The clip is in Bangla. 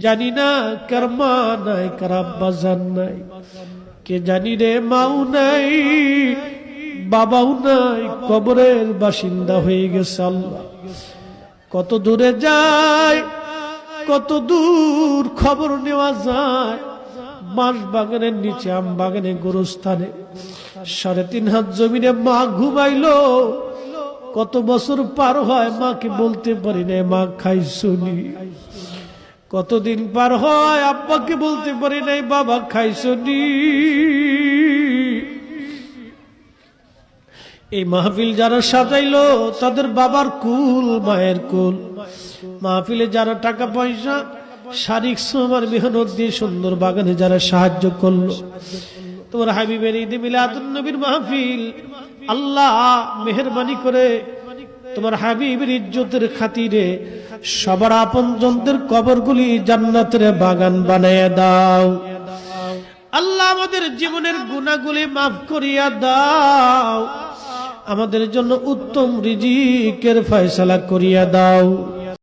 জানি না কার মা নাই, কার আব্বা জান নাই, কে জানি রে মাও নাই, বাবাও নাই, কবরের বাসিন্দা হয়ে গেছে। আল্লাহ কত দূরে যায়, কত দূর খবর নেওয়া যায়। বাঁশ বাগানের নিচে, আম বাগানে, গোরস্থানে 3.5 হাত জমিনে মা ঘুমাইলো। কত বছর পার হয়, মাকে বলতে পারি না মা খাইছনি। কতদিন পার হয়, আব্বাকে বলতে পারি নাই বাবা খাইছনি। এই মাহফিল যারা সাজাইলো তাদের বাবার কুল, মায়ের কুল। মাহফিলে যারা টাকা পয়সা, শারীরিক শ্রম আর মেহনত দিয়ে সুন্দর বাগানে যারা সাহায্য করলো, তোমার হাবিবের ঈদে মিলাদুন নবীর মাহফিল, আল্লাহ মেহেরবানি করে তোমার হাবিবের ইজ্জতের খাতিরে সবার আপনজনদের কবরগুলি জান্নাতের বাগান বানায় দাও। আল্লাহ আমাদের জীবনের গুনাহগুলি মাফ করিয়া দাও। আমাদের জন্য উত্তম রিজিকের ফয়সালা করিয়া দাও।